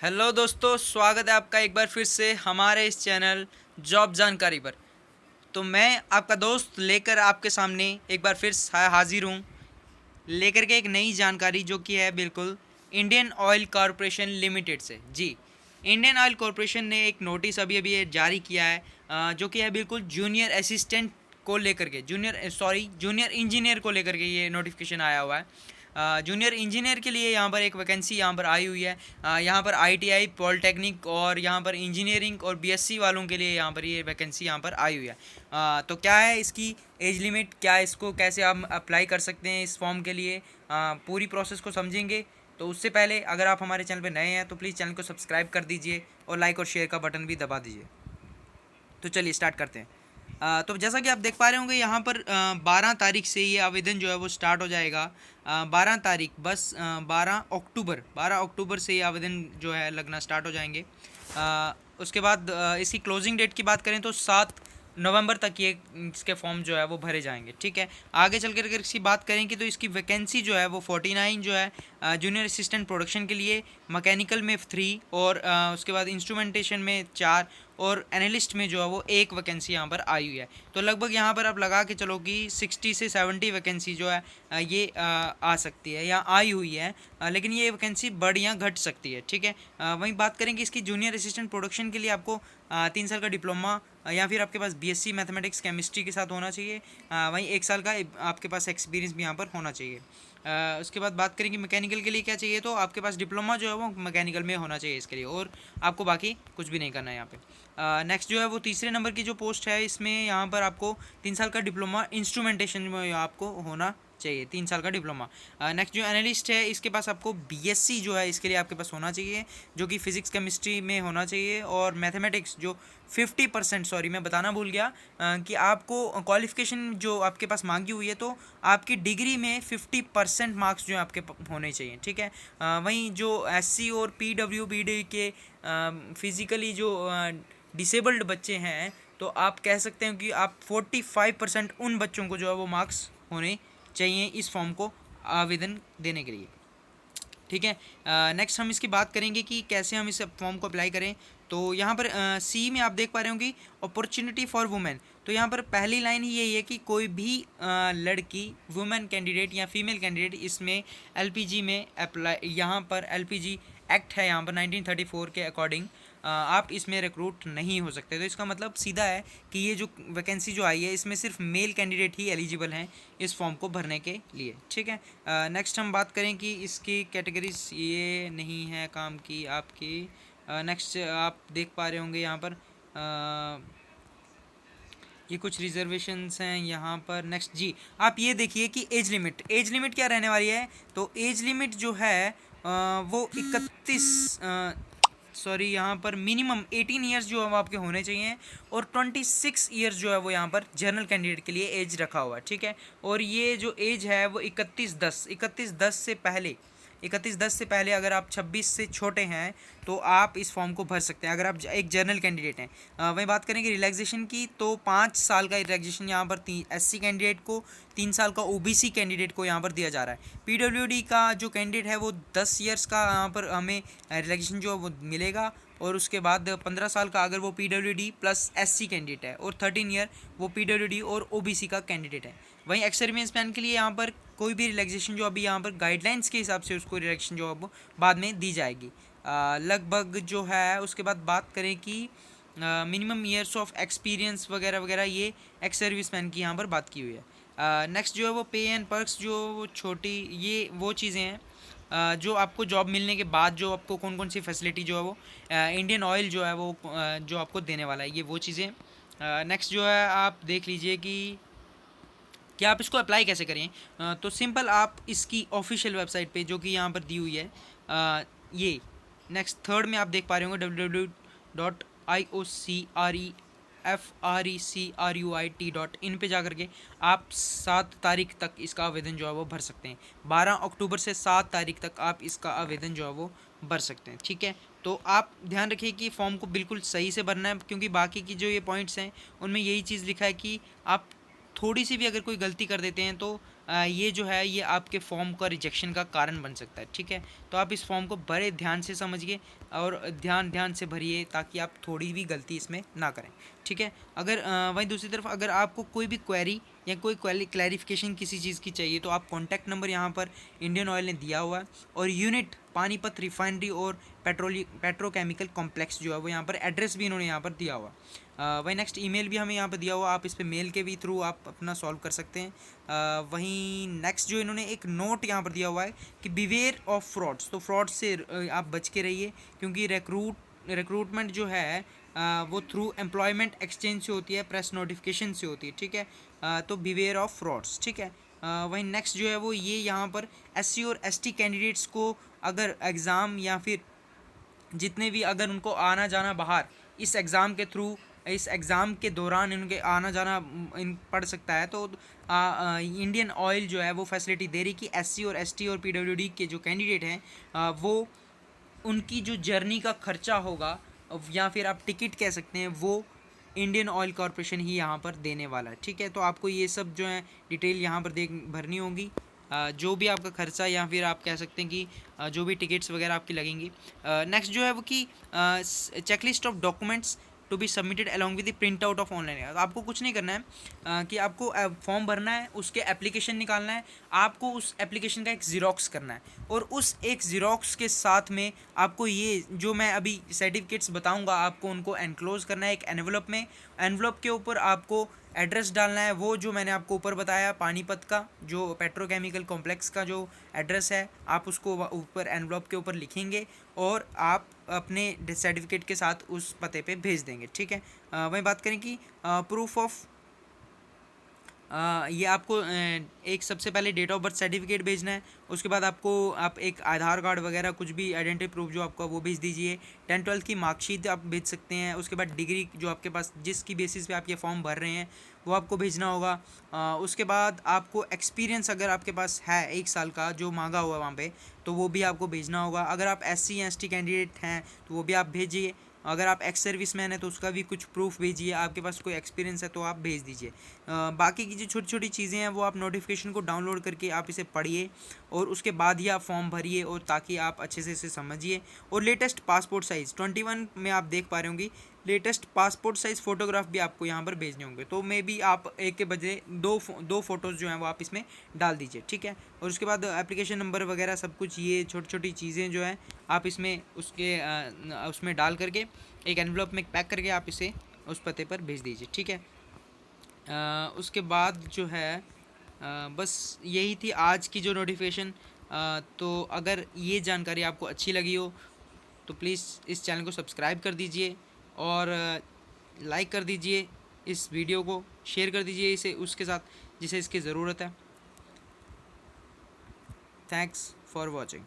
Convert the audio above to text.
Hello दोस्तों, स्वागत है आपका एक बार फिर से हमारे इस चैनल जॉब जानकारी पर। तो मैं आपका दोस्त लेकर आपके सामने एक बार फिर हाजिर हूँ, लेकर के एक नई जानकारी जो कि है बिल्कुल इंडियन ऑयल कॉरपोरेशन लिमिटेड से। जी, इंडियन ऑयल कॉरपोरेशन ने एक नोटिस अभी अभी ये जारी किया है, जो कि है बिल्कुल जूनियर असिस्टेंट को लेकर के, जूनियर इंजीनियर को लेकर के ये नोटिफिकेशन आया हुआ है। जूनियर इंजीनियर के लिए यहाँ पर एक वैकेंसी यहाँ पर आई हुई है। यहाँ पर आईटीआई, पॉलिटेक्निक और यहाँ पर इंजीनियरिंग और बीएससी वालों के लिए यहाँ पर ये वैकेंसी यहाँ पर आई हुई है। तो क्या है इसकी एज लिमिट, क्या इसको कैसे आप अप्लाई कर सकते हैं इस फॉर्म के लिए, पूरी प्रोसेस को समझेंगे। तो उससे पहले अगर आप हमारे चैनल पर नए हैं तो प्लीज़ चैनल को सब्सक्राइब कर दीजिए और लाइक और शेयर का बटन भी दबा दीजिए। तो चलिए स्टार्ट करते हैं। तो जैसा कि आप देख पा रहे होंगे यहाँ पर 12 तारीख से ये आवेदन जो है वो स्टार्ट हो जाएगा। 12 तारीख बस 12 अक्टूबर से ये आवेदन जो है लगना स्टार्ट हो जाएंगे। उसके बाद इसकी क्लोजिंग डेट की बात करें तो 7 नवंबर तक ये इसके फॉर्म जो है वो भरे जाएंगे। ठीक है, आगे चल कर अगर इसकी बात करेंगे तो इसकी वैकेंसी जो है वो 49 जो है जूनियर असिस्टेंट प्रोडक्शन के लिए, मैकेनिकल में 3 और उसके बाद इंस्ट्रूमेंटेशन में 4 और एनालिस्ट में जो है वो 1 वैकेंसी यहाँ पर आई हुई है। तो लगभग यहाँ पर आप लगा के चलो कि 60 से 70 वैकेंसी जो है ये आ सकती है या आई हुई है। लेकिन ये वैकेंसी बढ़ या घट सकती है। ठीक है, वहीं बात करेंगे इसकी जूनियर असिस्टेंट प्रोडक्शन के लिए आपको 3 साल का डिप्लोमा या फिर आपके पास बीएससी मैथमेटिक्स केमिस्ट्री के साथ होना चाहिए। वहीं 1 साल का आपके पास एक्सपीरियंस भी यहाँ पर होना चाहिए। उसके बाद बात करेंगे मैकेनिकल के लिए क्या चाहिए, तो आपके पास डिप्लोमा जो है वो मैकेनिकल में होना चाहिए इसके लिए, और आपको बाकी कुछ भी नहीं करना है यहाँ पे। नेक्स्ट जो है वो तीसरे नंबर की जो पोस्ट है, इसमें यहाँ पर आपको 3 साल का डिप्लोमा इंस्ट्रूमेंटेशन में आपको होना चाहिए, 3 साल का डिप्लोमा। नेक्स्ट जो एनालिस्ट है, इसके पास आपको बीएससी जो है इसके लिए आपके पास होना चाहिए, जो कि फिजिक्स केमिस्ट्री में होना चाहिए, और मैथमेटिक्स जो 50%, सॉरी मैं बताना भूल गया कि आपको क्वालिफिकेशन जो आपके पास मांगी हुई है, तो आपकी डिग्री में 50% मार्क्स जो है आपके होने चाहिए। ठीक है, वहीं जो एससी और पीडब्ल्यूबीडी के फिजिकली जो डिसेबल्ड बच्चे हैं, तो आप कह सकते हैं कि आप 45% उन बच्चों को जो है वो मार्क्स होने चाहिए इस फॉर्म को आवेदन देने के लिए। ठीक है, नेक्स्ट हम इसकी बात करेंगे कि कैसे हम इस फॉर्म को अप्लाई करें। तो यहाँ पर सी में आप देख पा रहे होंगे अपॉर्चुनिटी फॉर वुमेन। तो यहाँ पर पहली लाइन ही यही है कि कोई भी लड़की, वुमेन कैंडिडेट या फीमेल कैंडिडेट इसमें एलपीजी में अप्लाई, यहाँ पर एलपीजी एक्ट है यहाँ पर 1934 के अकॉर्डिंग आप इसमें रिक्रूट नहीं हो सकते। तो इसका मतलब सीधा है कि ये जो वैकेंसी जो आई है इसमें सिर्फ मेल कैंडिडेट ही एलिजिबल हैं इस फॉर्म को भरने के लिए। ठीक है, नेक्स्ट हम बात करें कि इसकी कैटेगरीज ये नहीं है काम की आपकी। नेक्स्ट आप देख पा रहे होंगे यहाँ पर ये कुछ रिजर्वेशंस हैं यहाँ पर। नेक्स्ट जी, आप ये देखिए कि एज लिमिट क्या रहने वाली है। तो एज लिमिट जो है वो 31 सॉरी यहाँ पर मिनिमम 18 ईयर्स जो है वो आपके होने चाहिए, और 26 ईयर्स जो है वो यहाँ पर जनरल कैंडिडेट के लिए एज रखा हुआ है। ठीक है, और ये जो एज है वो 31/10 से पहले अगर आप 26 से छोटे हैं तो आप इस फॉर्म को भर सकते हैं, अगर आप एक जनरल कैंडिडेट हैं। वहीं बात करेंगे रिलैक्सेशन की, तो 5 साल का रिलैक्सेशन यहाँ पर एससी कैंडिडेट को, 3 साल का ओबीसी कैंडिडेट को यहाँ पर दिया जा रहा है। पीडब्ल्यूडी का जो कैंडिडेट है वो 10 ईयर्स का यहाँ पर हमें रिलैक्सेशन जो वो मिलेगा, और उसके बाद 15 साल का अगर वो पीडब्ल्यूडी प्लस एससी कैंडिडेट है, और 13 ईयर वो पीडब्ल्यूडी और ओबीसी का कैंडिडेट है। वहीं एक्स सर्विस मैन के लिए यहाँ पर कोई भी रिलैक्सेशन जो अभी यहाँ पर गाइडलाइंस के हिसाब से उसको रिलैक्सेशन जो अब बाद में दी जाएगी लगभग जो है। उसके बाद बात करें कि मिनिमम ईयर्स ऑफ एक्सपीरियंस वगैरह वगैरह, ये एक्स सर्विस मैन की यहाँ पर बात की हुई है। नेक्स्ट जो है वो पे एंड पर्क्स, जो छोटी ये वो चीज़ें हैं जो आपको जॉब मिलने के बाद जो आपको कौन कौन सी फैसिलिटी जो है वो इंडियन ऑयल जो है वो जो आपको देने वाला है, ये वो चीज़ें। नेक्स्ट जो है आप देख लीजिए कि आप इसको अप्लाई कैसे करें। तो सिंपल आप इसकी ऑफिशियल वेबसाइट पे जो कि यहाँ पर दी हुई है, ये नेक्स्ट थर्ड में आप देख पा रहे होंगे www.iocrefruit.in पे जा करके आप 7 तारीख तक इसका आवेदन जो है वो भर सकते हैं। 12 अक्टूबर से 7 तारीख तक आप इसका आवेदन जो है वो भर सकते हैं। ठीक है, तो आप ध्यान रखिए कि फॉर्म को बिल्कुल सही से भरना है, क्योंकि बाकी की जो ये पॉइंट्स हैं उनमें यही चीज़ लिखा है कि आप थोड़ी सी भी अगर कोई गलती कर देते हैं तो ये जो है ये आपके फॉर्म का रिजेक्शन का कारण बन सकता है। ठीक है, तो आप इस फॉर्म को बड़े ध्यान से समझिए और ध्यान से भरिए ताकि आप थोड़ी भी गलती इसमें ना करें। ठीक है, अगर वहीं दूसरी तरफ अगर आपको कोई भी क्वेरी या कोई क्लैरिफिकेशन किसी चीज़ की चाहिए तो आप कॉन्टैक्ट नंबर यहाँ पर इंडियन ऑयल ने दिया हुआ है, और यूनिट पानीपत रिफाइनरी और पेट्रोकेमिकल कॉम्प्लेक्स जो है वो यहाँ पर एड्रेस भी इन्होंने यहाँ पर दिया हुआ। वहीं नेक्स्ट ईमेल भी हमें यहाँ पर दिया हुआ, आप इस पर मेल के भी थ्रू आप अपना सॉल्व कर सकते हैं। वहीं नेक्स्ट जो इन्होंने एक नोट यहाँ पर दिया हुआ है कि बिवेयर ऑफ फ्रॉड्स, तो फ्रॉड से आप बच के रहिए, क्योंकि रिक्रूटमेंट जो है वो थ्रू एम्प्लॉयमेंट एक्सचेंज से होती है, प्रेस नोटिफिकेशन से होती है। ठीक है, तो बिवेयर ऑफ फ्रॉड्स। ठीक है, वहीं नेक्स्ट जो है वो ये यहाँ पर SC और ST कैंडिडेट्स को अगर एग्ज़ाम या फिर जितने भी अगर उनको आना जाना बाहर इस एग्ज़ाम के थ्रू इस एग्ज़ाम के दौरान इनके आना जाना पड़ सकता है, तो इंडियन ऑयल जो है वो फैसिलिटी दे रही कि SC और ST और PWD के जो कैंडिडेट हैं वो उनकी जो जर्नी का खर्चा होगा या फिर आप टिकट कह सकते हैं वो इंडियन ऑयल कॉरपोरेशन ही यहाँ पर देने वाला है। ठीक है, तो आपको ये सब जो है डिटेल यहाँ पर भरनी होगी, जो भी आपका खर्चा या फिर आप कह सकते हैं कि जो भी टिकट्स वगैरह आपकी लगेंगी। नेक्स्ट जो है वो कि checklist of documents to be submitted along with the print out of online. आपको कुछ नहीं करना है कि आपको फॉर्म भरना है, उसके एप्लीकेशन निकालना है, आपको उस एप्लीकेशन का एक ज़िरोक्स करना है, और उस एक ज़िरोक्स के साथ में आपको ये जो मैं अभी सर्टिफिकेट्स बताऊंगा आपको उनको एनक्लोज करना है एक एनवलप में। एनवलप के ऊपर आपको एड्रेस डालना है, वो जो मैंने आपको ऊपर बताया पानीपत का जो पेट्रोकेमिकल कॉम्प्लेक्स का जो एड्रेस है आप उसको ऊपर एनवलप के ऊपर लिखेंगे और आप अपने सर्टिफिकेट के साथ उस पते पे भेज देंगे। ठीक है, वहीं बात करें कि प्रूफ ऑफ ये आपको एक सबसे पहले डेट ऑफ बर्थ सर्टिफिकेट भेजना है, उसके बाद आप एक आधार कार्ड वगैरह कुछ भी आइडेंटिटी प्रूफ जो आपका वो भेज दीजिए। 10th-12th की मार्कशीट आप भेज सकते हैं, उसके बाद डिग्री जो आपके पास जिसकी बेसिस पे आप ये फॉर्म भर रहे हैं वो आपको भेजना होगा। उसके बाद आपको एक्सपीरियंस अगर आपके पास है 1 साल का जो मांगा हुआ है वहाँ पे, तो वो भी आपको भेजना होगा। अगर आप SC या ST कैंडिडेट हैं तो वो भी आप भेजिए। अगर आप एक्स सर्विस मैन है तो उसका भी कुछ प्रूफ भेजिए, आपके पास कोई एक्सपीरियंस है तो आप भेज दीजिए। बाकी की जो छोटी छोटी चीज़ें हैं वो आप नोटिफिकेशन को डाउनलोड करके आप इसे पढ़िए और उसके बाद ही आप फॉर्म भरिए, और ताकि आप अच्छे से इसे समझिए। और लेटेस्ट पासपोर्ट साइज़ 21 में आप देख पा रहे होंगे, लेटेस्ट पासपोर्ट साइज़ फ़ोटोग्राफ भी आपको यहाँ पर भेजने होंगे, तो मे भी आप एक के बजाय दो फोटोज़ जो हैं वो आप इसमें डाल दीजिए। ठीक है, और उसके बाद एप्लीकेशन नंबर वगैरह सब कुछ ये छोटी छोटी चीज़ें जो हैं आप इसमें उसमें डाल करके एक एनवलप में पैक करके आप इसे उस पते पर भेज दीजिए। ठीक है, उसके बाद जो है बस यही थी आज की जो नोटिफिकेशन। तो अगर ये जानकारी आपको अच्छी लगी हो तो प्लीज़ इस चैनल को सब्सक्राइब कर दीजिए और लाइक कर दीजिए, इस वीडियो को शेयर कर दीजिए इसे उसके साथ जिसे इसकी ज़रूरत है। Thanks for watching.